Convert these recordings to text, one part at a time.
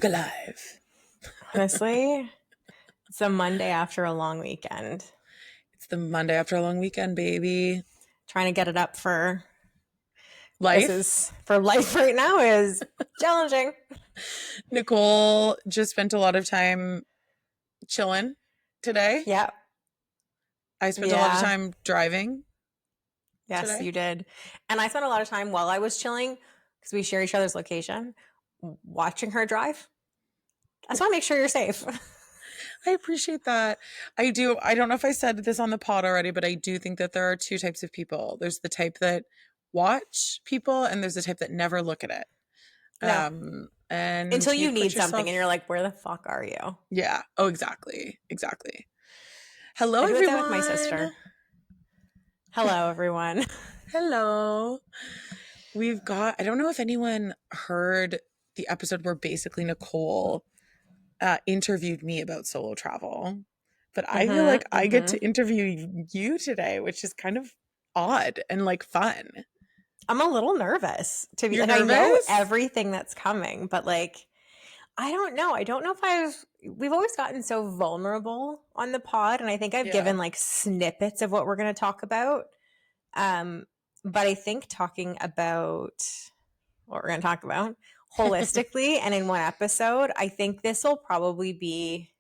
Look alive. Honestly, it's a Monday after a long weekend. It's the Monday after a long weekend, baby. Trying to get it up for Life. for life right now is challenging. Nicole just spent a lot of time chilling today. Yeah. I spent a lot of time driving Yes, today. you did. And I spent a lot of time while I was chilling, because we share each other's location, watching her drive. I just want to make sure you're safe. I appreciate that. I do. I don't know if I said this on the pod already, but I do think that there are two types of people. There's the type that watch people, and there's the type that never look at it. No. And Until you put need something yourself- and you're like, where the fuck are you? Yeah. Oh, exactly. Exactly. Hello, I do everyone. that with my sister. Hello, everyone. Hello. We've got, I don't know if anyone heard the episode where basically Nicole interviewed me about solo travel, but I feel like I get to interview you today, which is kind of odd and like fun. I'm a little nervous to be You're like, nervous? I know everything that's coming, but like, I don't know. I don't know if we've always gotten so vulnerable on the pod. And I think I've given like snippets of what we're going to talk about. But I think talking about what we're going to talk about holistically and in one episode, I think this will probably be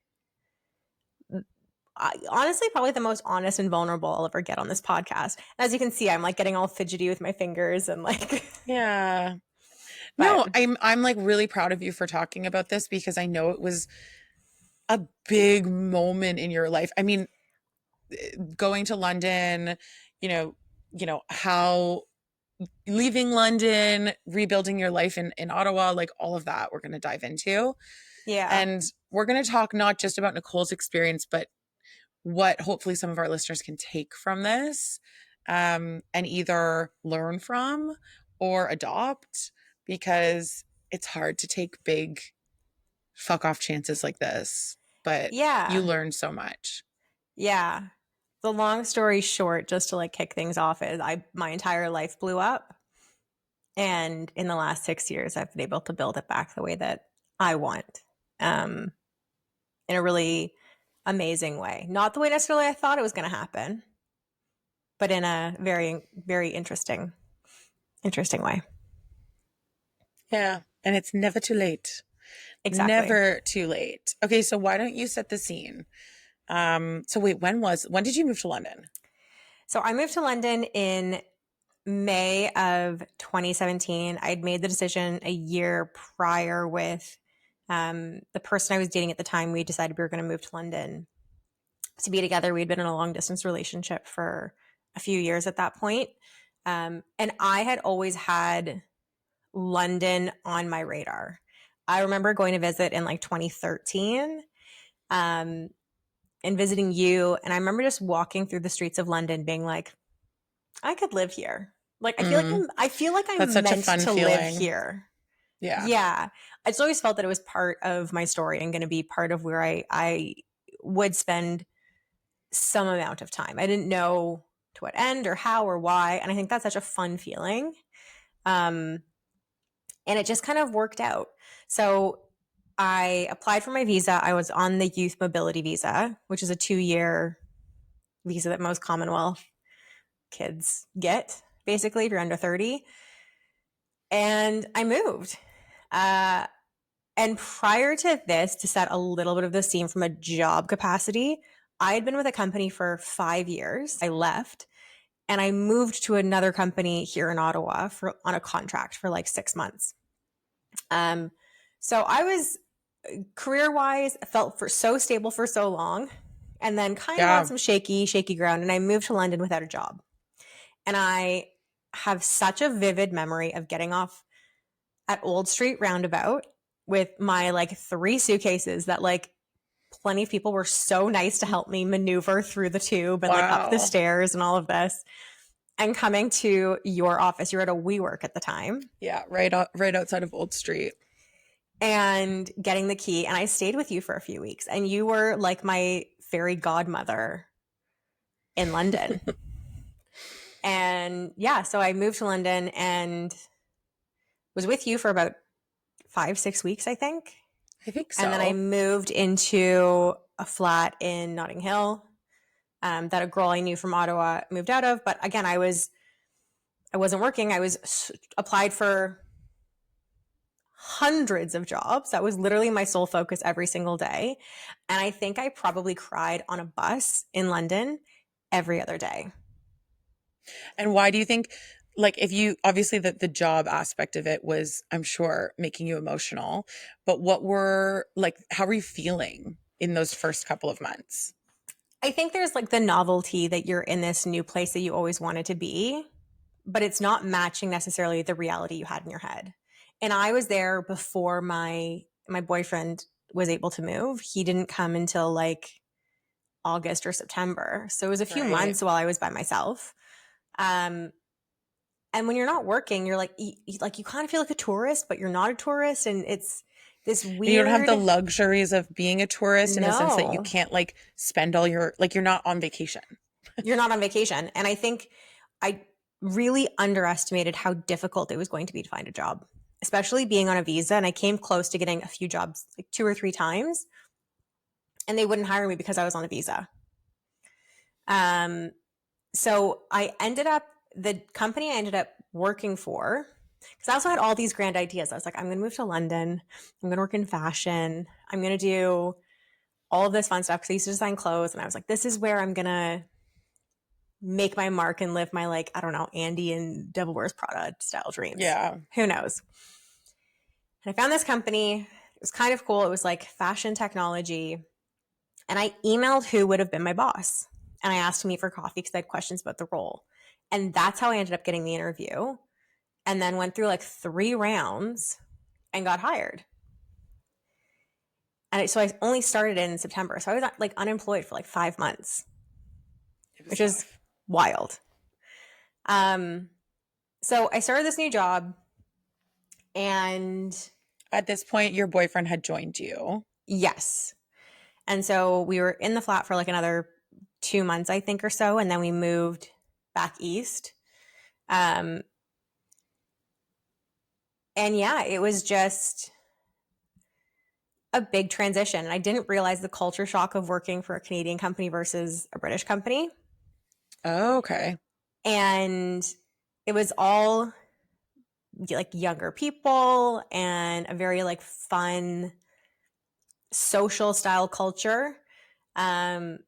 honestly probably the most honest and vulnerable I'll ever get on this podcast. And as you can see, I'm like getting all fidgety with my fingers and like yeah. But, no, I'm like really proud of you for talking about this because I know it was a big moment in your life. I mean, going to London, you know how leaving London, rebuilding your life in Ottawa, like all of that we're going to dive into. yeah. And we're going to talk not just about Nicole's experience, but what hopefully some of our listeners can take from this and either learn from or adopt, because it's hard to take big fuck off chances like this. But you learn so much. Yeah. The long story short, just to like kick things off, is my entire life blew up. And in the last 6 years, I've been able to build it back the way that I want. In a really amazing way. Not the way necessarily I thought it was going to happen, but in a very, very interesting way. Yeah. And it's never too late. Exactly. Never too late. Okay, so why don't you set the scene? So wait, when did you move to London? So I moved to London in May of 2017. I'd made the decision a year prior with the person I was dating at the time. We decided we were going to move to London to be together. We'd been in a long distance relationship for a few years at that point. And I had always had London on my radar. I remember going to visit in like 2013 and visiting you. And I remember just walking through the streets of London being like, I could live here. Like, I feel like I'm That's such a meant fun to feeling. live here. Yeah. Yeah. I just always felt that it was part of my story and going to be part of where I would spend some amount of time. I didn't know to what end or how or why. And I think that's such a fun feeling. And it just kind of worked out. So I applied for my visa. I was on the youth mobility visa, which is a 2-year visa that most Commonwealth kids get, basically, if you're under 30. And I moved. And prior to this, to set a little bit of the scene from a job capacity, I had been with a company for 5 years. I left and I moved to another company here in Ottawa on a contract for like 6 months. So I was career-wise, felt so stable for so long, and then kind of on some shaky ground. And I moved to London without a job. And I have such a vivid memory of getting off at Old Street Roundabout with my like 3 suitcases that like plenty of people were so nice to help me maneuver through the tube and like up the stairs and all of this, and coming to your office. You were at a WeWork at the time. Yeah, right outside of Old Street. And getting the key. And I stayed with you for a few weeks. And you were like my fairy godmother in London. And yeah, so I moved to London and was with you for about 5-6 weeks, I think. I think And then I so. moved into a flat in Notting Hill that a girl I knew from Ottawa moved out of. But again, I wasn't working. I was applied for hundreds of jobs. That was literally my sole focus every single day. And I think I probably cried on a bus in London every other day. And why do you think, like, if you obviously the job aspect of it was, I'm sure, making you emotional, but what were like, how were you feeling in those first couple of months? I think there's like the novelty that you're in this new place that you always wanted to be, but it's not matching necessarily the reality you had in your head. And I was there before my boyfriend was able to move. He didn't come until like August or September. So it was a few Right. months while I was by myself. Um, and when you're not working, you're like like you kind of feel like a tourist, but you're not a tourist, and it's this And you don't have weird the luxuries of being a tourist in the sense that you no. can't like spend all your, like, you're not on vacation. You're not on vacation. And I think I really underestimated how difficult it was going to be to find a job, especially being on a visa. And I came close to getting a few jobs, like 2 or 3 times, and they wouldn't hire me because I was on a visa. Um, so the company I ended up working for, because I also had all these grand ideas. I was like, I'm going to move to London. I'm going to work in fashion. I'm going to do all of this fun stuff because I used to design clothes. And I was like, this is where I'm going to make my mark and live my, like, I don't know, Andy and Devil Wears Prada style dreams. Yeah. Who knows? And I found this company. It was kind of cool. It was like fashion technology. And I emailed who would have been my boss. And I asked to meet for coffee because I had questions about the role. And that's how I ended up getting the interview. And then went through like 3 rounds and got hired. So I only started in September. So I was like unemployed for like 5 months, It was which is tough. wild. Um, so I started this new job, and At this point, your boyfriend had joined you. yes. And so we were in the flat for like another 2 months, I think, or so. And then we moved back east. Um, and yeah, it was just a big transition. And I didn't realize the culture shock of working for a Canadian company versus a British company. Oh, okay. And it was all like younger people and a very like fun social style culture. Um,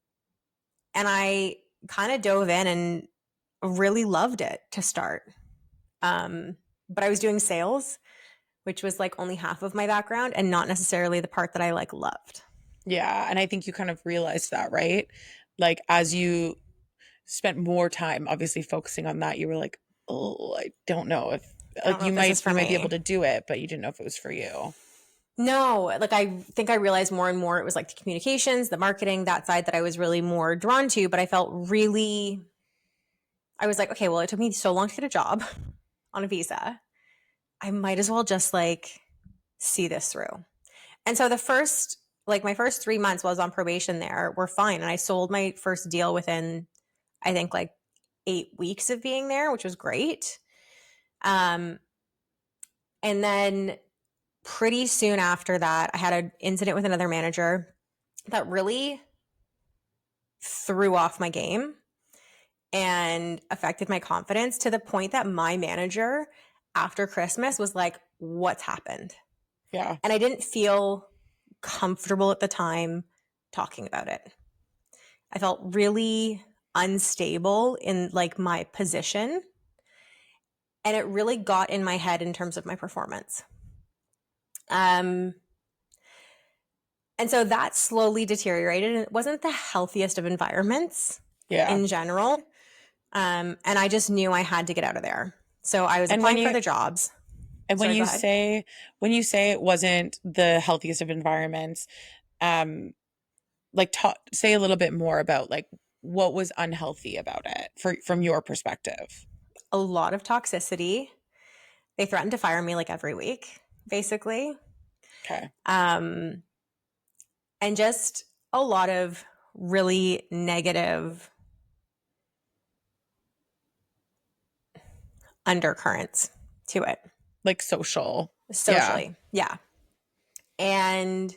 and I kind of dove in and really loved it to start. But I was doing sales, which was like only half of my background and not necessarily the part that I like loved. Yeah. And I think you kind of realized that, right? Like, as you spent more time obviously focusing on that, you were like, oh, I don't know if, I don't like, know if this is for you might be able me. to do it, but you didn't know if it was for you. No, like I think I realized more and more it was like the communications, the marketing, that side that I was really more drawn to, but I felt really I was like, okay, well, it took me so long to get a job on a visa. I might as well just like see this through. And so my first 3 months while I was on probation there were fine. And I sold my first deal within, I think, like 8 weeks of being there, which was great. Um, and then pretty soon after that, I had an incident with another manager that really threw off my game and affected my confidence to the point that my manager after Christmas was like, what's happened? Yeah. And I didn't feel comfortable at the time talking about it. I felt really unstable in like my position, and it really got in my head in terms of my performance. Um, and so that slowly deteriorated, and it wasn't the healthiest of environments Yeah. in general. And I just knew I had to get out of there. So I was And when applying for you the jobs. and Sorry, go ahead. when you say it wasn't the healthiest of environments, um like, say a little bit more about like what was unhealthy about it for from your perspective. A lot of toxicity. They threatened to fire me like every week, basically. Okay. Um, and just a lot of really negative undercurrents to it Like social. Yeah. socially. Yeah. And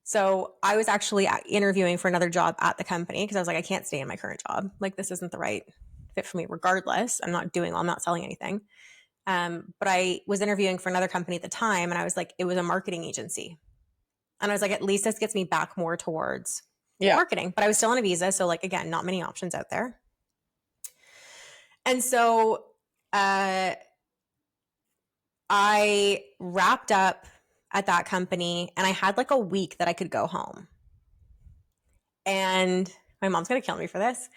so I was actually interviewing for another job at the company because I was like, I can't stay in my current job. Like, this isn't the right fit for me regardless. I'm not selling anything. But I was interviewing for another company at the time, and I was like, it was a marketing agency. And I was like, at least this gets me back more towards Yeah. marketing. But I was still on a visa. So, like, again, not many options out there. And so I wrapped up at that company, and I had like a week that I could go home. And my mom's going to kill me for this.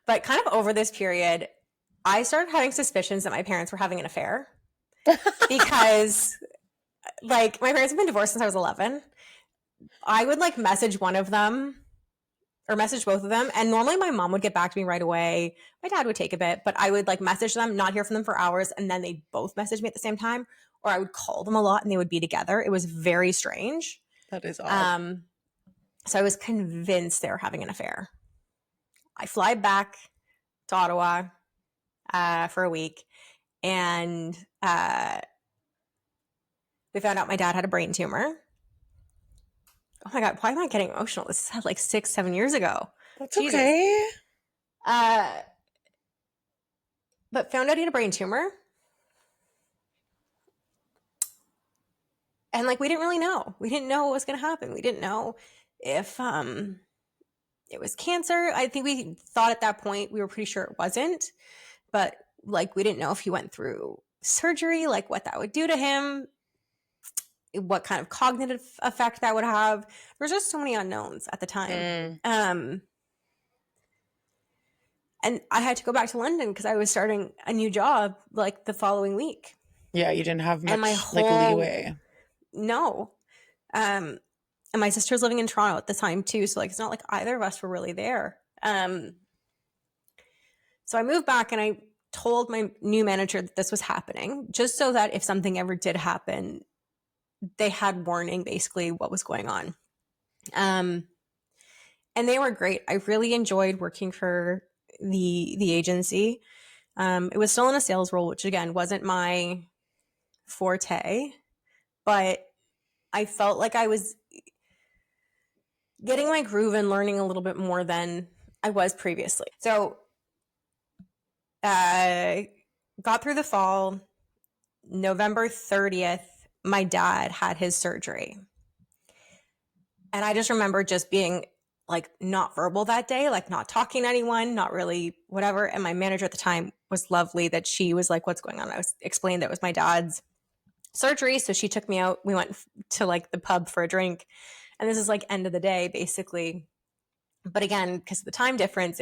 But kind of over this period, I started having suspicions that my parents were having an affair because, like, my parents have been divorced since I was 11. I would like message one of them or message both of them. And normally my mom would get back to me right away. My dad would take a bit, but I would like message them, not hear from them for hours. And then they'd both message me at the same time, or I would call them a lot and they would be together. It was very strange. That is odd. So I was convinced they were having an affair. I fly back to Ottawa for a week, and we found out my dad had a brain tumor. Oh my God, why am I getting emotional? This is like 6-7 years ago. That's Jesus. okay. But found out he had a brain tumor. And like, we didn't really know. We didn't know what was going to happen. We didn't know if it was cancer. I think we thought at that point, we were pretty sure it wasn't. But like, we didn't know if he went through surgery, like what that would do to him, what kind of cognitive effect that would have. There was just so many unknowns at the time. And I had to go back to London because I was starting a new job like the following week. Yeah, you didn't have much and my like leeway. No. And my sister's living in Toronto at the time too. So like, it's not like either of us were really there. So I moved back and I told my new manager that this was happening, just so that if something ever did happen, they had warning basically what was going on. And they were great. I really enjoyed working for the agency. It was still in a sales role, which again wasn't my forte, but I felt like I was getting my groove and learning a little bit more than I was previously. So got through the fall. November 30th, my dad had his surgery. And I just remember just being like not verbal that day, like not talking to anyone, not really whatever. And my manager at the time was lovely that she was like, what's going on? I was explained that it was my dad's surgery. So she took me out. We went to like the pub for a drink. And this is like end of the day, basically. But again, because of the time difference,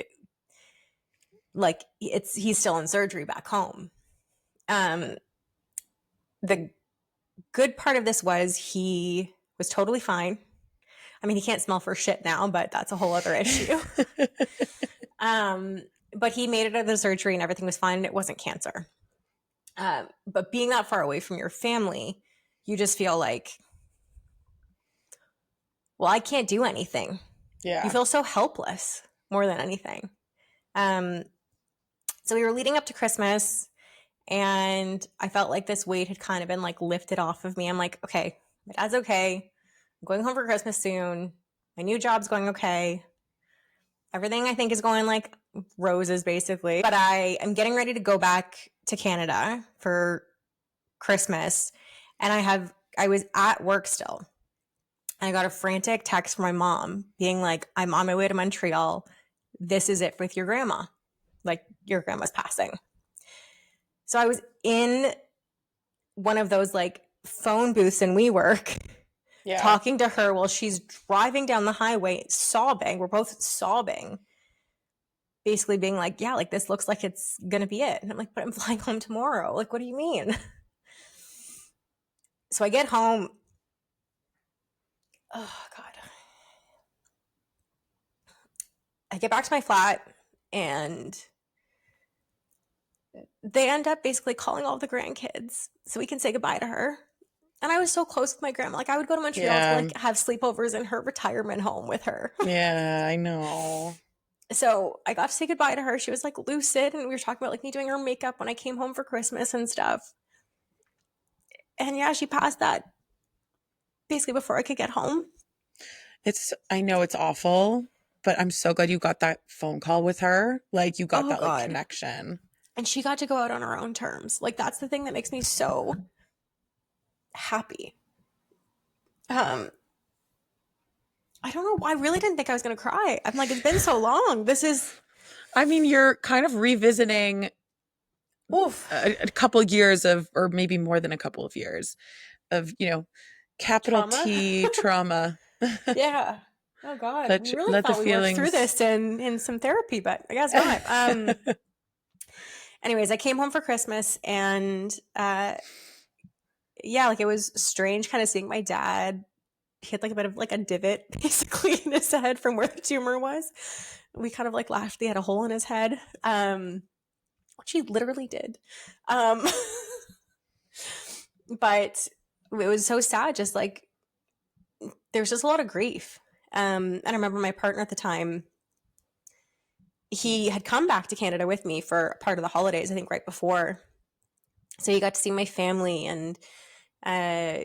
he's still in surgery back home. The good part of this was he was totally fine. I mean, he can't smell for shit now, but that's a whole other issue. But he made it out of the surgery and everything was fine and it wasn't cancer. But being that far away from your family, you just feel like, well, I can't do anything. Yeah. You feel so helpless more than anything. So we were leading up to Christmas and I felt like this weight had kind of been like lifted off of me. I'm like, okay, my dad's okay. I'm going home for Christmas soon. My new job's going okay. Everything I think is going like roses basically. But I am getting ready to go back to Canada for Christmas. And I was at work still. And I got a frantic text from my mom being like, I'm on my way to Montreal. This is it with your grandma. Like, your grandma's passing. So I was in one of those like phone booths in WeWork, talking to her while she's driving down the highway, sobbing. We're both sobbing, basically being like, yeah, like this looks like it's going to be it. And I'm like, but I'm flying home tomorrow. Like, what do you mean? So I get home. Oh, God. I get back to my flat and they end up basically calling all the grandkids so we can say goodbye to her. And I was so close with my grandma. Like, I would go to Montreal to like have sleepovers in her retirement home with her. Yeah, I know. So I got to say goodbye to her. She was like lucid and we were talking about like me doing her makeup when I came home for Christmas and stuff. And yeah, she passed that basically before I could get home. I know it's awful, but I'm so glad you got that phone call with her. Like you got Oh that like God. connection. And she got to go out on her own terms. Like that's the thing that makes me so happy. Um, I don't know. I really didn't think I was gonna cry. I'm like, it's been so long. This is I mean, you're kind of revisiting oof a couple years of, or maybe more than a couple of years of, capital trauma. T trauma. Yeah. Oh God. We really Let the thought we worked through feelings. this in some therapy, but I guess not. Anyways, I came home for Christmas and yeah, like it was strange kind of seeing my dad. He had like a bit of like a divot basically in his head from where the tumor was. We kind of like laughed. He had a hole in his head, which he literally did. Um, but it was so sad. Just like there was just a lot of grief. And I remember my partner at the time, he had come back to Canada with me for part of the holidays, I think right before. So you got to see my family and uh,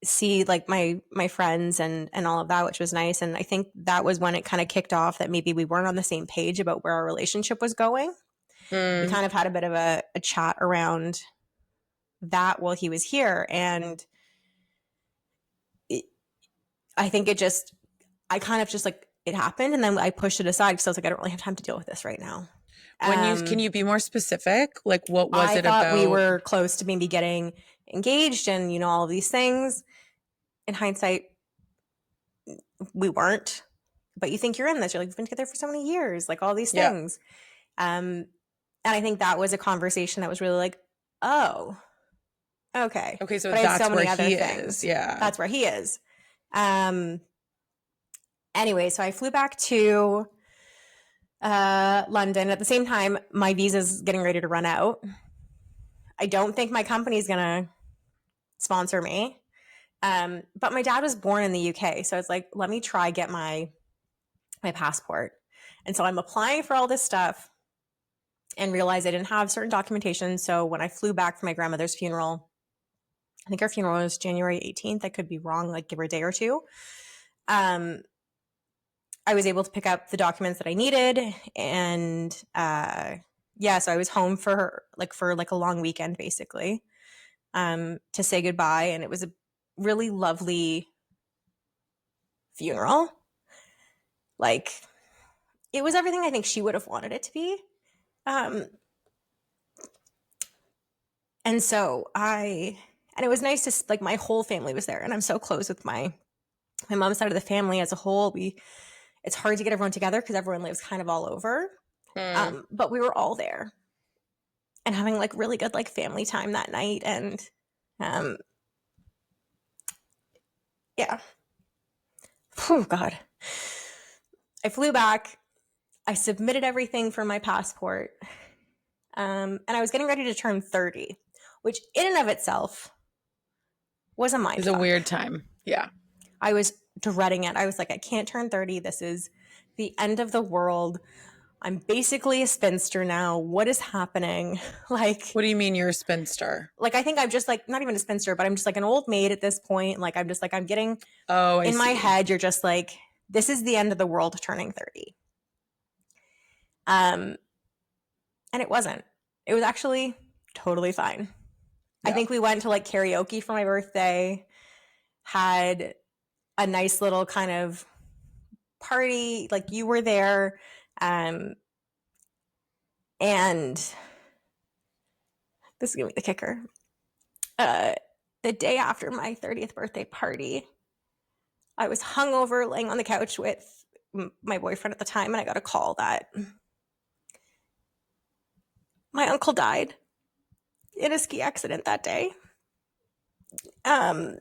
see like my friends and all of that, which was nice. And I think that was when it kind of kicked off that maybe we weren't on the same page about where our relationship was going. We Mm, kind of had a bit of a chat around that while he was here, and it, I think it just I kind of just like it happened, and then I pushed it aside because I was like, I don't really have time to deal with this right now. can you be more specific? Like, what was I it thought we about? were close to maybe getting engaged and all of these things. In hindsight, we weren't. But you think you're in this. You're like, we've been together for so many years, like all these Yeah. things. And I think that was a conversation that was really like, oh, okay. Okay, so But I had so that's where many other he is. things. Yeah. That's where he is. Um, anyway, so I flew back to London. At the same time, my visa's getting ready to run out. I don't think my company's going to sponsor me. But my dad was born in the UK. So it's like, let me try get my passport. And so I'm applying for all this stuff and realized I didn't have certain documentation. So when I flew back for my grandmother's funeral, I think her funeral was January 18th. I could be wrong, like give her a day or two. Um, I was able to pick up the documents that I needed, and yeah, so I was home for like a long weekend, basically, to say goodbye, and it was a really lovely funeral. Like it was everything I think she would have wanted it to be. Um, and so and it was nice to like my whole family was there, and I'm so close with my mom's side of the family as a whole. It's hard to get everyone together because everyone lives kind of all over. Mm. But we were all there and having like really good like family time that night. And um, yeah, oh God, I flew back. I submitted everything for my passport, and I was getting ready to turn 30, which in and of itself was a mind It's a fuck. weird time. Yeah. I was dreading it. I was like, I can't turn 30. This is the end of the world. I'm basically a spinster now. What is happening? What do you mean you're a spinster? Like I think I'm just like not even a spinster, but I'm just like an old maid at this point. Like I'm just like I'm getting Oh, I in my see. head. You're just like this is the end of the world turning 30. Um, and it wasn't. It was actually totally fine. I Yeah. think we went to like karaoke for my birthday, had a nice little kind of party. Like you were there, and this is gonna be the kicker. Uh, the day after my 30th birthday party, I was hungover, laying on the couch with my boyfriend at the time, and I got a call that my uncle died in a ski accident that day. Um,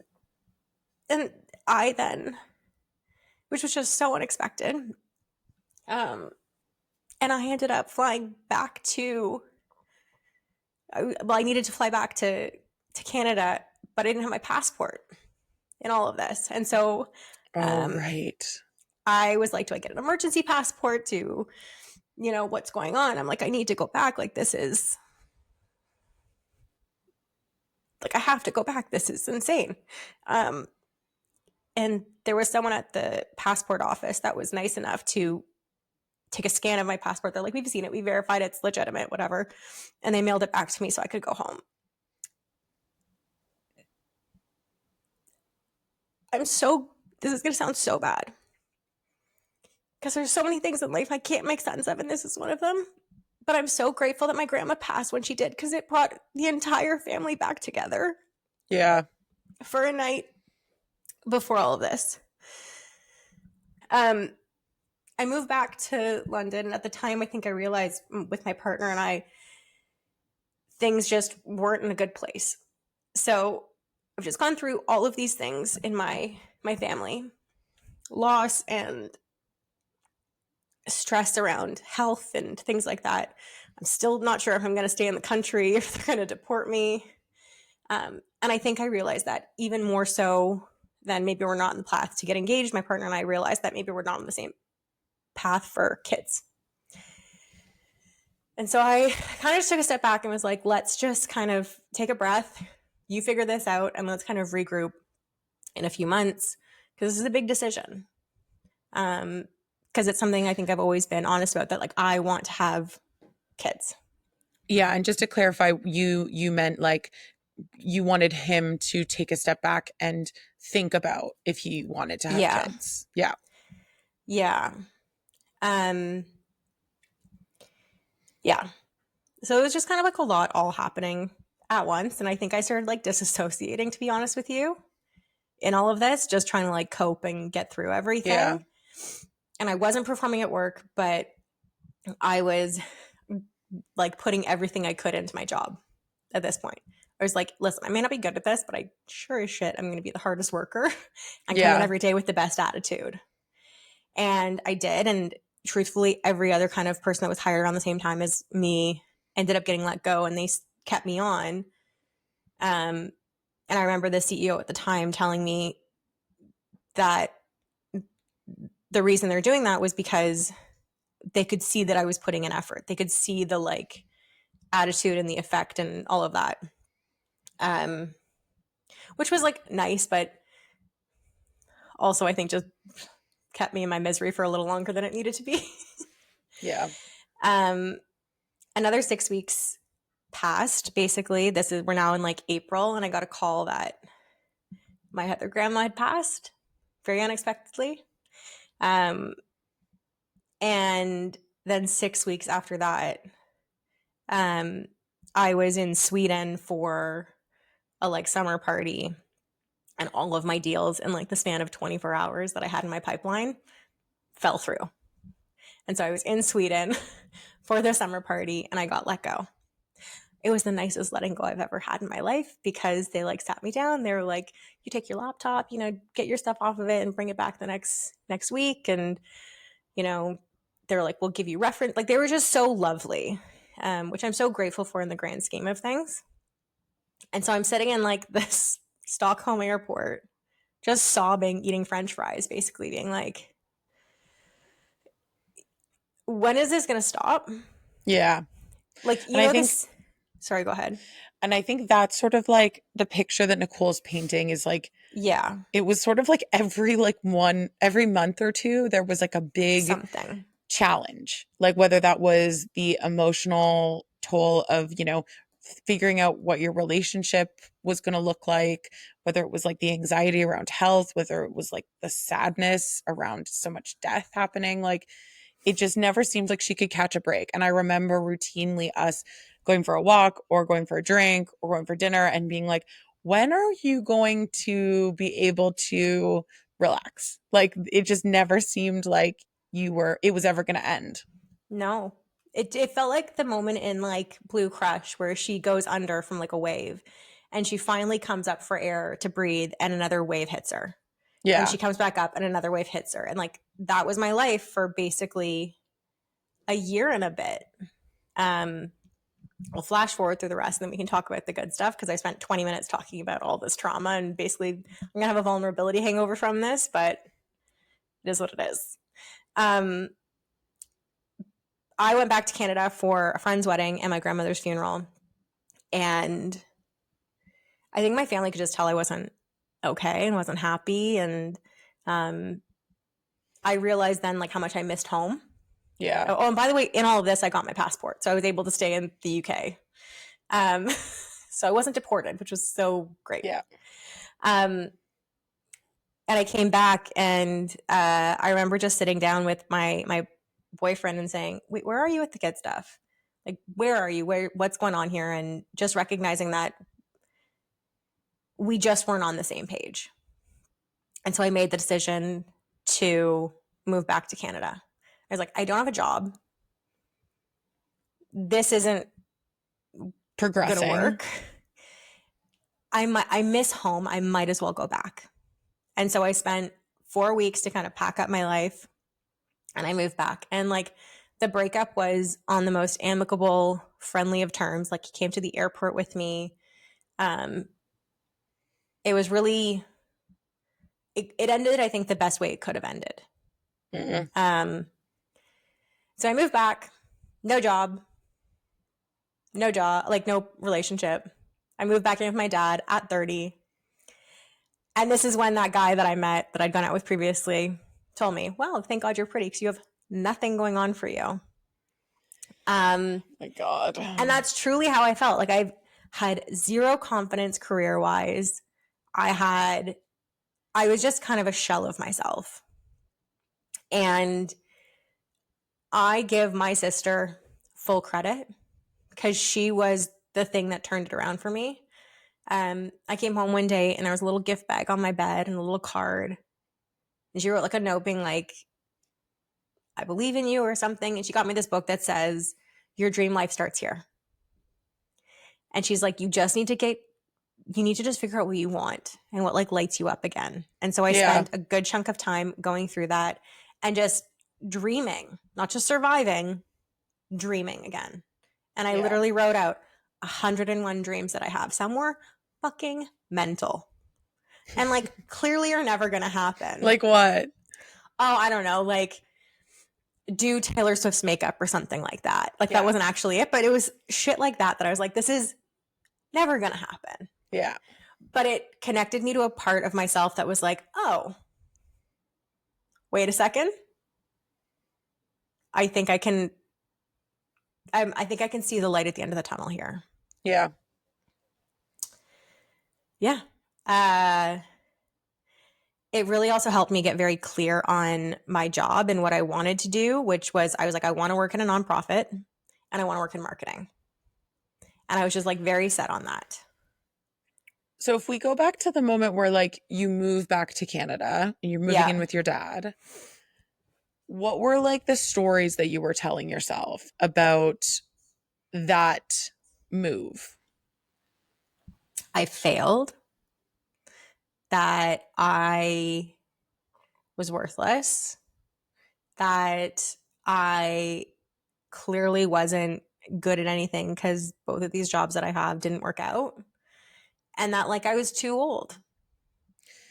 and I then, which was just so unexpected, um, and I ended up flying back to. Well, I needed to fly back to Canada, but I didn't have my passport in all of this, and so Oh, um, right. I was like, "Do I get an emergency passport? To what's going on?" I'm like, "I need to go back. Like this is like I have to go back. This is insane." Um, And there was someone at the passport office that was nice enough to take a scan of my passport. They're like, we've seen it, we verified it's legitimate, whatever. And they mailed it back to me so I could go home. This is going to sound so bad because there's so many things in life I can't make sense of, and this is one of them. But I'm so grateful that my grandma passed when she did, because it brought the entire family back together. Yeah. For a night before all of this. I moved back to London, and at the time I think I realized with my partner and I, things just weren't in a good place. So I've just gone through all of these things in my family, loss and stress around health and things like that. I'm still not sure if I'm going to stay in the country, if they're going to deport me. And I think I realized that even more so than maybe we're not in the path to get engaged, my partner and I realized that maybe we're not on the same path for kids. And so I kind of just took a step back and was like, let's just kind of take a breath. You figure this out, and let's kind of regroup in a few months, because this is a big decision. Because it's something I think I've always been honest about, that like I want to have kids. Yeah, and just to clarify, you meant like you wanted him to take a step back and think about if he wanted to have Yeah. kids. Yeah. Yeah. Yeah. So it was just kind of like a lot all happening at once. And I think I started like disassociating, to be honest with you, in all of this, just trying to like cope and get through everything. Yeah. And I wasn't performing at work, but I was like putting everything I could into my job at this point. I was like, listen, I may not be good at this, but I sure as shit, I'm going to be the hardest worker and come in Yeah. every day with the best attitude. And I did. And truthfully, every other kind of person that was hired around the same time as me ended up getting let go, and they kept me on. And I remember the CEO at the time telling me that the reason they're doing that was because they could see that I was putting in effort. They could see the like attitude and the effect and all of that. Which was like nice, but also I think just kept me in my misery for a little longer than it needed to be. Yeah. Another 6 weeks passed. Basically, we're now in like April, and I got a call that my other grandma had passed very unexpectedly. And then 6 weeks after that, I was in Sweden for a like summer party, and all of my deals in like the span of 24 hours that I had in my pipeline fell through. And so I was in Sweden for the summer party, and I got let go. It was the nicest letting go I've ever had in my life, because they like sat me down. They were like, you take your laptop, get your stuff off of it and bring it back the next week. And, they were like, we'll give you reference. Like, they were just so lovely, which I'm so grateful for in the grand scheme of things. And so I'm sitting in like this Stockholm airport, just sobbing, eating French fries, basically being like, when is this going to stop? Yeah. Like, And I think this. Sorry, go ahead. And I think that's sort of like the picture that Nicole's painting is like, yeah, it was sort of like every month or two, there was like a big something challenge, like whether that was the emotional toll of, figuring out what your relationship was going to look like, whether it was like the anxiety around health, whether it was like the sadness around so much death happening. Like, it just never seemed like she could catch a break. And I remember routinely us going for a walk or going for a drink or going for dinner and being like, when are you going to be able to relax? Like, it just never seemed like it was ever going to end. No. It felt like the moment in like Blue Crush where she goes under from like a wave, and she finally comes up for air to breathe, and another wave hits her. Yeah. And she comes back up and another wave hits her. And like that was my life for basically a year and a bit. We'll flash forward through the rest, and then we can talk about the good stuff, because I spent 20 minutes talking about all this trauma, and basically I'm gonna have a vulnerability hangover from this, but it is what it is. I went back to Canada for a friend's wedding and my grandmother's funeral, and I think my family could just tell I wasn't okay and wasn't happy, and Um, I realized then like how much I missed home. Yeah. Oh, and by the way, in all of this, I got my passport, so I was able to stay in the UK. Um, so I wasn't deported, which was so great. Yeah. Um, and I came back, and I remember just sitting down with my boyfriend and saying, "Wait, where are you with the kid stuff? Like, where are you? What's going on here?" And just recognizing that we just weren't on the same page. And so I made the decision to move back to Canada. I was like, I don't have a job. This isn't going to Progressing. work. I miss home. I might as well go back. And so I spent 4 weeks to kind of pack up my life, and I moved back. And like the breakup was on the most amicable, friendly of terms. Like he came to the airport with me. Um, it was really, it ended, I think, the best way it could have ended. Mm. Um, so I moved back, no job, like no relationship. I moved back in with my dad at 30. And this is when that guy that I met that I'd gone out with previously told me, "Well, thank God you're pretty because you have nothing going on for you." My God. And that's truly how I felt. Like I've had zero confidence career wise. I was just kind of a shell of myself. And I give my sister full credit because she was the thing that turned it around for me. I came home one day and there was a little gift bag on my bed and a little card. And she wrote like a note being like, "I believe in you," or something. And she got me this book that says, "Your dream life starts here." And she's like, you need to just figure out what you want and what like lights you up again. And so I Yeah. spent a good chunk of time going through that and just dreaming, not just surviving, dreaming again. And I Yeah. literally wrote out 101 dreams that I have. Some were fucking mental and like clearly are never going to happen. Like what? Oh, I don't know. Like do Taylor Swift's makeup or something like that. Like that Yeah. wasn't actually it, but it was shit like that I was like, this is never going to happen. Yeah. But it connected me to a part of myself that was like, oh, wait a second. I think I can. I think I can see the light at the end of the tunnel here. Yeah. Yeah. It really also helped me get very clear on my job and what I wanted to do, which was I was like, I want to work in a nonprofit and I want to work in marketing. And I was just like very set on that. So if we go back to the moment where like you move back to Canada and you're moving in Yeah. with your dad, what were like the stories that you were telling yourself about that move? I failed, that I was worthless, that I clearly wasn't good at anything because both of these jobs that I have didn't work out. And that like I was too old.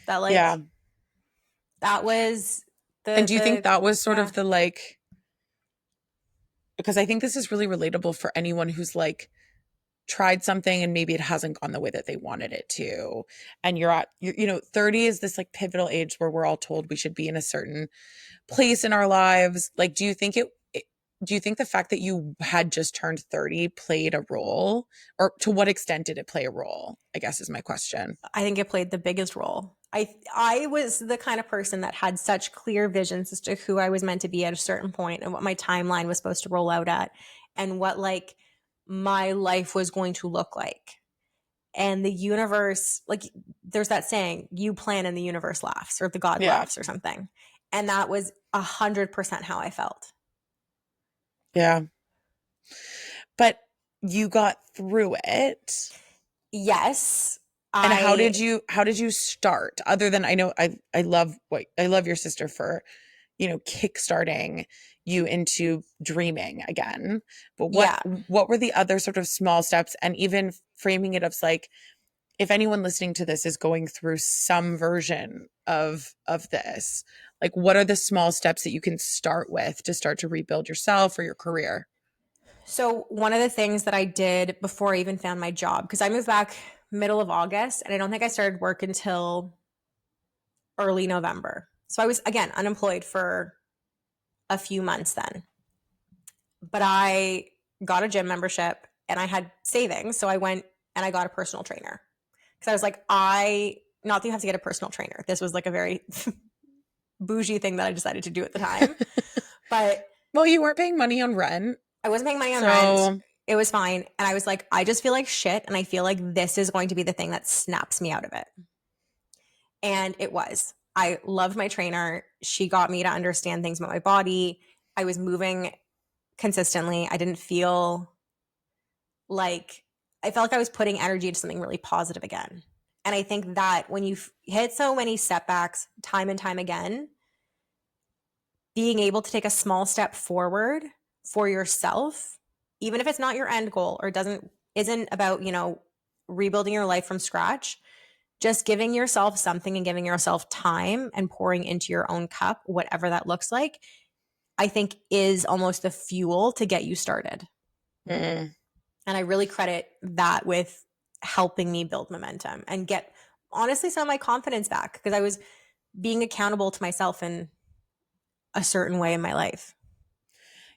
That Yeah. like that was And do you think the that was sort yeah. of the like, because I think this is really relatable for anyone who's like tried something and maybe it hasn't gone the way that they wanted it to. And you know, 30 is this like pivotal age where we're all told we should be in a certain place in our lives. Like, do you think the fact that you had just turned 30 played a role, or to what extent did it play a role, I guess is my question. I think it played the biggest role. I was the kind of person that had such clear visions as to who I was meant to be at a certain point and what my timeline was supposed to roll out at and what like my life was going to look like. And the universe, like there's that saying, you plan and the universe laughs, or the God Yeah. laughs or something. And that was 100% how I felt. Yeah. But you got through it. Yes, And I how did you start? Other than I know I love your sister for, you know, kickstarting you into dreaming again. But yeah. what were the other sort of small steps, and even framing it as like, if anyone listening to this is going through some version of this, like what are the small steps that you can start with to start to rebuild yourself or your career? So one of the things that I did before I even found my job, because I moved back middle of August, and I don't think I started work until early November. So I was, again, unemployed for a few months then. But I got a gym membership and I had savings. So I went and I got a personal trainer. Because I was like, not that you have to get a personal trainer. This was like a very bougie thing that I decided to do at the time. But Well, you weren't paying money on rent. I wasn't paying money on rent. So, It was fine. And I was like, I just feel like shit. And I feel like this is going to be the thing that snaps me out of it. And it was. I loved my trainer. She got me to understand things about my body. I was moving consistently. I didn't feel like, I felt like I was putting energy into something really positive again. And I think that when you hit so many setbacks time and time again, being able to take a small step forward for yourself, even if it's not your end goal or isn't about, rebuilding your life from scratch, just giving yourself something and giving yourself time and pouring into your own cup, whatever that looks like, I think is almost the fuel to get you started. mm, And I really credit that with helping me build momentum and get, honestly, some of my confidence back, because I was being accountable to myself in a certain way in my life.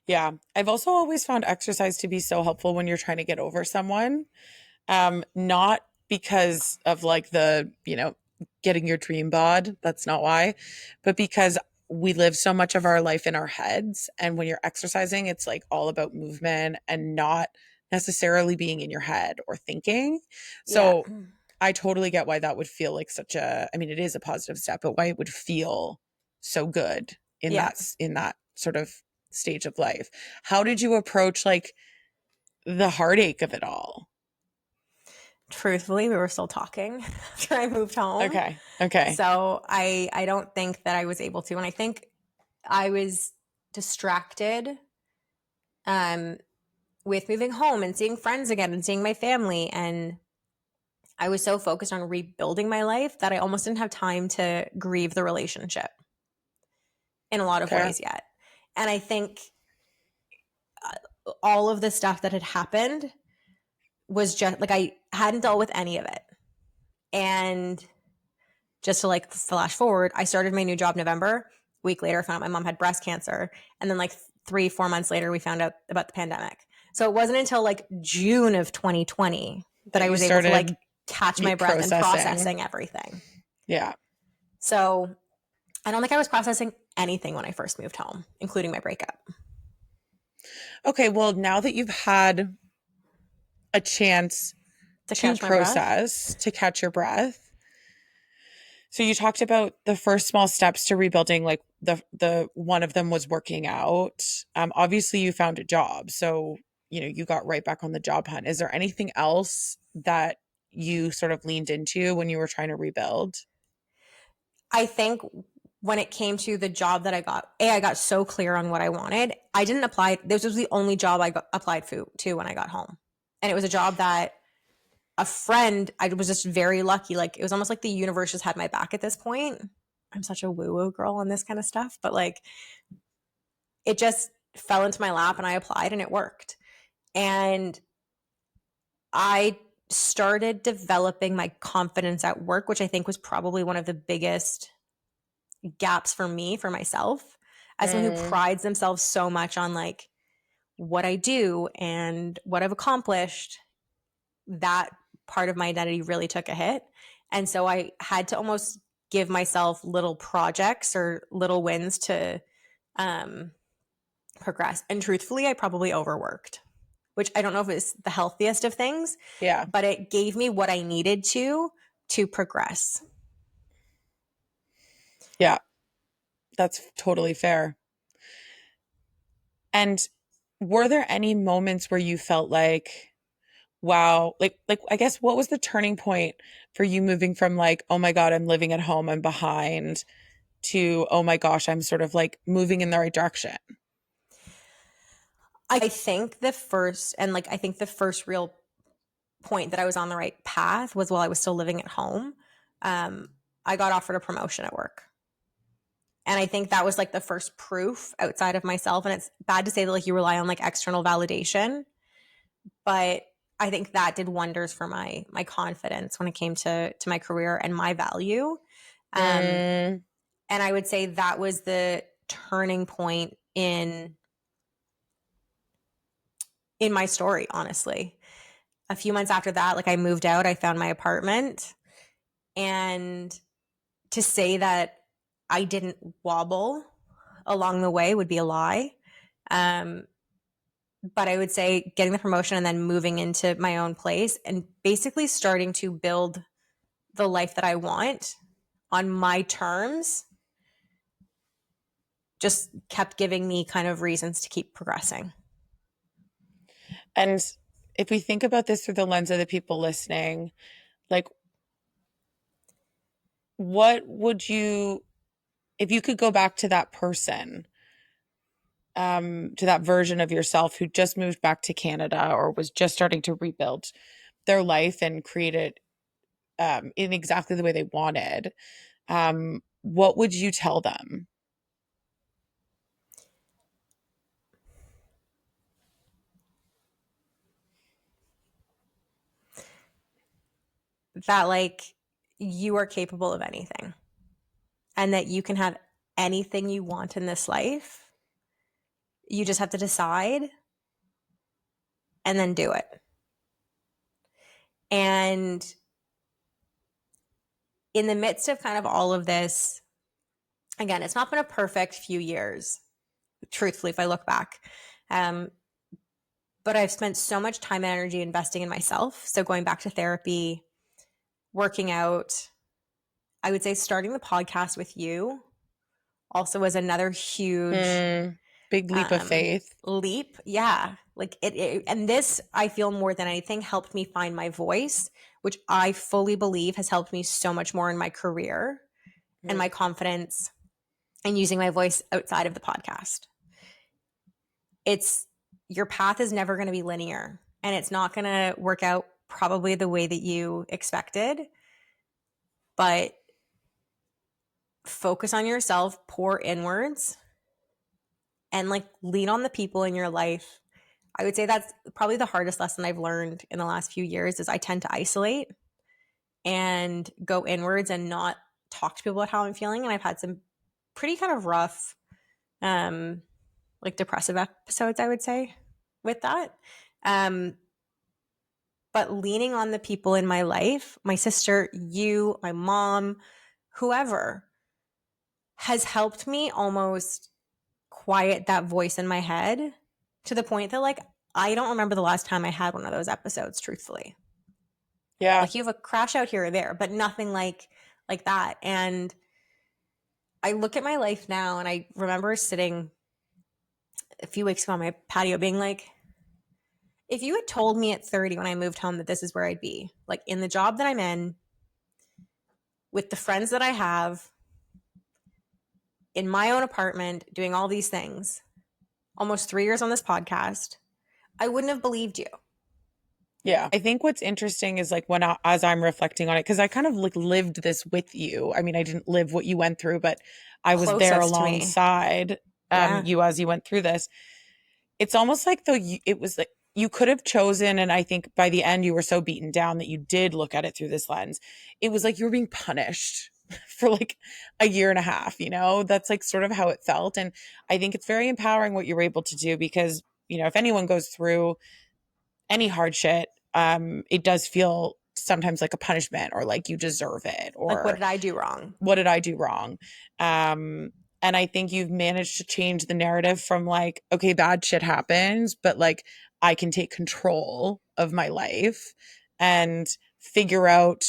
yeah. I've also always found exercise to be so helpful when you're trying to get over someone. Not because of like getting your dream bod. That's not why, but because we live so much of our life in our heads. And when you're exercising, it's like all about movement and not necessarily being in your head or thinking. Yeah. So I totally get why that would feel like I mean, it is a positive step, but why it would feel so good Yeah. in that sort of stage of life. How did you approach like the heartache of it all? Truthfully, we were still talking after I moved home. Okay. Okay. So I don't think that I was able to. And I think I was distracted um, with moving home and seeing friends again and seeing my family. And I was so focused on rebuilding my life that I almost didn't have time to grieve the relationship in a lot of Fair. ways yet. And I think all of the stuff that had happened was just like I hadn't dealt with any of it. And just to like flash forward, I started my new job November. Week later, I found out my mom had breast cancer. And then like 3-4 months later, we found out about the pandemic. So it wasn't until like June of 2020 that That I you was able to like started catch my breath and processing. processing everything. Yeah. So I don't think I was processing anything when I first moved home, including my breakup. Okay. Well, now that you've had a chance To to catch my breath. process, to catch your breath, so you talked about the first small steps to rebuilding, like the one of them was working out. Obviously you found a job, so you got right back on the job hunt. Is there anything else that you sort of leaned into when you were trying to rebuild? I think when it came to the job that I got so clear on what I wanted. I didn't apply. This was the only job applied to when I got home. And it was a job that a friend, I was just very lucky. Like, it was almost like the universe just had my back at this point. I'm such a woo woo girl on this kind of stuff, but like, it just fell into my lap and I applied and it worked. And I started developing my confidence at work, which I think was probably one of the biggest gaps for me, for myself, as someone who Mm, prides themselves so much on like what I do and what I've accomplished. That part of my identity really took a hit. And so I had to almost give myself little projects or little wins to um, progress. And truthfully, I probably overworked, which I don't know if it's the healthiest of things, yeah. but it gave me what I needed to progress. Yeah. That's totally fair. And were there any moments where you felt like, wow, like I guess what was the turning point for you moving from like, oh my God, I'm living at home, I'm behind, to oh my gosh, I'm sort of like moving in the right direction? I think the first real point that I was on the right path was while I was still living at home. Um, I got offered a promotion at work. And I think that was like the first proof outside of myself. And it's bad to say that like you rely on like external validation, but I think that did wonders for my confidence when it came to my career and my value. Um, Mm, And I would say that was the turning point in my story, honestly. A few months after that, like I moved out, I found my apartment. And to say that I didn't wobble along the way would be a lie. Um, but I would say getting the promotion and then moving into my own place and basically starting to build the life that I want on my terms just kept giving me kind of reasons to keep progressing. And if we think about this through the lens of the people listening, like, what would you, if you could go back to that person, to that version of yourself who just moved back to Canada or was just starting to rebuild their life and create it in exactly the way they wanted, what would you tell them? That like you are capable of anything and that you can have anything you want in this life. You just have to decide and then do it. And in the midst of kind of all of this, again, it's not been a perfect few years, truthfully, if I look back. Um, but I've spent so much time and energy investing in myself. So going back to therapy, working out, I would say starting the podcast with you also was another huge Mm, big leap of faith. leap. Yeah. Like and this, I feel more than anything, helped me find my voice, which I fully believe has helped me so much more in my career and Mm. my confidence and using my voice outside of the podcast. It's your path is never going to be linear and it's not going to work out probably the way that you expected, but focus on yourself, pour inwards, and like lean on the people in your life. I would say that's probably the hardest lesson I've learned in the last few years is I tend to isolate and go inwards and not talk to people about how I'm feeling. And I've had some pretty kind of rough, like depressive episodes, I would say, with that. Um, but leaning on the people in my life, my sister, you, my mom, whoever, has helped me almost quiet that voice in my head to the point that like I don't remember the last time I had one of those episodes, truthfully. Yeah. Like you have a crash out here or there, but nothing like that. And I look at my life now and I remember sitting a few weeks ago on my patio being like, if you had told me at 30 when I moved home that this is where I'd be, like in the job that I'm in, with the friends that I have, in my own apartment, doing all these things, almost 3 years on this podcast, I wouldn't have believed you. Yeah. I think what's interesting is like as I'm reflecting on it, because I kind of like lived this with you. I mean, I didn't live what you went through, but I was there Closest to me. alongside Yeah. you as you went through this. It's almost like though it was like you could have chosen, and I think by the end you were so beaten down that you did look at it through this lens. It was like you were being punished for like a year and a half, That's like sort of how it felt. And I think it's very empowering what you were able to do because, if anyone goes through any hard shit, it does feel sometimes like a punishment or like you deserve it Like, what or did I do wrong? what did I do wrong? And I think you've managed to change the narrative from like, okay, bad shit happens, but like I can take control of my life and figure out,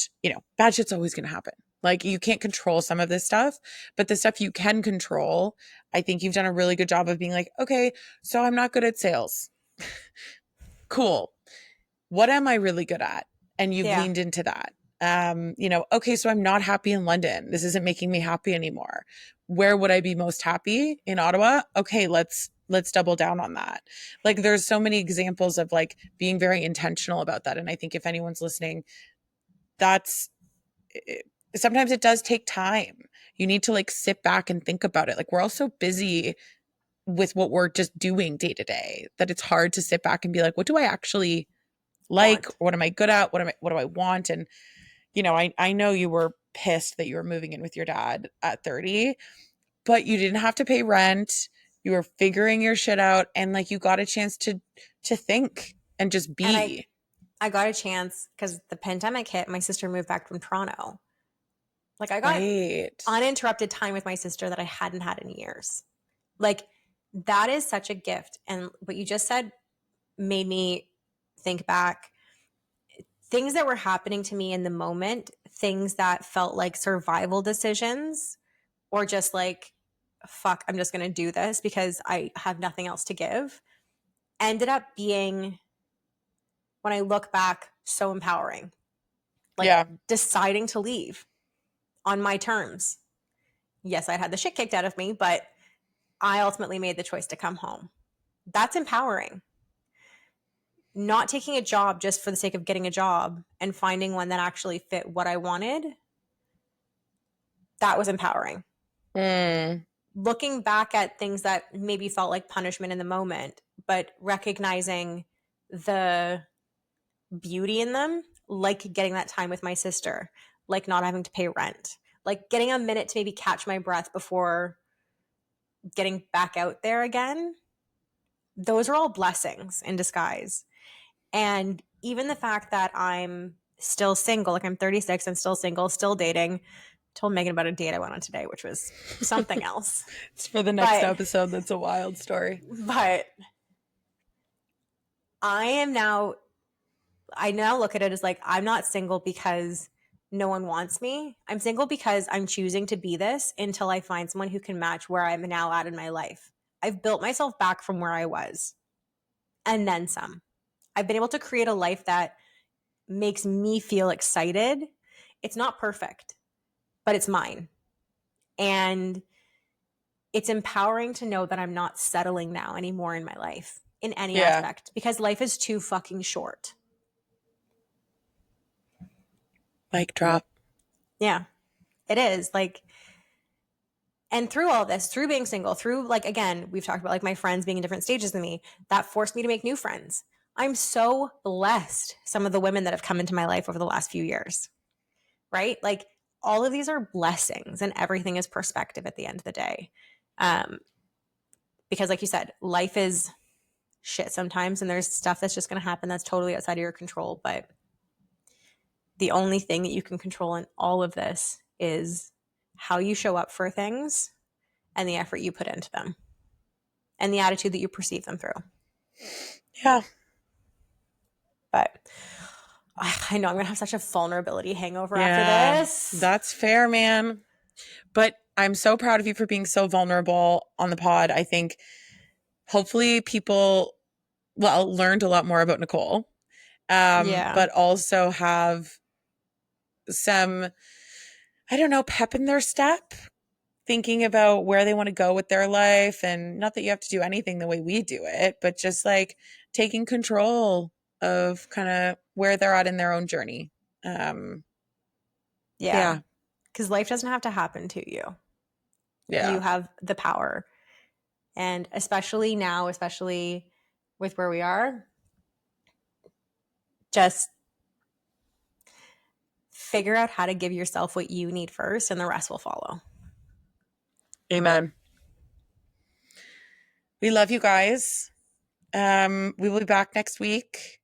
bad shit's always going to happen. Like you can't control some of this stuff, but the stuff you can control, I think you've done a really good job of being like, okay, so I'm not good at sales. Cool. What am I really good at? And you've Yeah. leaned into that. Okay, so I'm not happy in London. This isn't making me happy anymore. Where would I be most happy? In Ottawa? Okay, let's double down on that. Like there's so many examples of like being very intentional about that. And I think if anyone's listening, that's sometimes it does take time. You need to like sit back and think about it. Like we're all so busy with what we're just doing day to day that it's hard to sit back and be like, what do I actually like? Want. What am I good at? What do I want? And I know you were pissed that you were moving in with your dad at 30, but you didn't have to pay rent. You were figuring your shit out, and like you got a chance to think and just And be. I got a chance because the pandemic hit. My sister moved back from Toronto. Like I got Right. uninterrupted time with my sister that I hadn't had in years. Like that is such a gift. And what you just said made me think back things that were happening to me in the moment, things that felt like survival decisions or just like, fuck, I'm just going to do this because I have nothing else to give, ended up being, when I look back, so empowering. Like Yeah. deciding to leave on my terms. Yes, I had the shit kicked out of me, but I ultimately made the choice to come home. That's empowering. Not taking a job just for the sake of getting a job and finding one that actually fit what I wanted, that was empowering. Mm. Looking back at things that maybe felt like punishment in the moment, but recognizing the beauty in them, like getting that time with my sister, like not having to pay rent, like getting a minute to maybe catch my breath before getting back out there again. Those are all blessings in disguise. And even the fact that I'm still single, like I'm 36, I'm still single, still dating. Told Megan about a date I went on today, which was something else. It's for the next But episode. That's a wild story. but I now look at it as like I'm not single because no one wants me. I'm single because I'm choosing to be this until I find someone who can match where I'm now at in my life. I've built myself back from where I was and then some. I've been able to create a life that makes me feel excited. It's not perfect, but it's mine. And it's empowering to know that I'm not settling now anymore in my life in any Yeah. aspect because life is too fucking short. Mic drop. Yeah, it is. Like, and through all this, through being single, through like, again, we've talked about like my friends being in different stages than me, that forced me to make new friends. I'm so blessed, some of the women that have come into my life over the last few years, right? Like, all of these are blessings and everything is perspective at the end of the day. Um, because, like you said, life is shit sometimes and there's stuff that's just going to happen that's totally outside of your control. But the only thing that you can control in all of this is how you show up for things and the effort you put into them and the attitude that you perceive them through. Yeah. But I know I'm going to have such a vulnerability hangover after Yeah. this. That's fair, man. But I'm so proud of you for being so vulnerable on the pod. I think hopefully people, well, learned a lot more about Nicole, Yeah. but also have some, I don't know, pep in their step, thinking about where they want to go with their life. And not that you have to do anything the way we do it, but just like taking control of kind of where they're at in their own journey. Yeah. Yeah. Because life doesn't have to happen to you. You Yeah. have the power. And especially now, especially with where we are, just figure out how to give yourself what you need first and the rest will follow. Amen. We love you guys. We will be back next week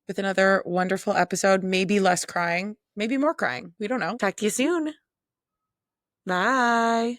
with another wonderful episode. Maybe less crying, maybe more crying. We don't know. Talk to you soon. Bye.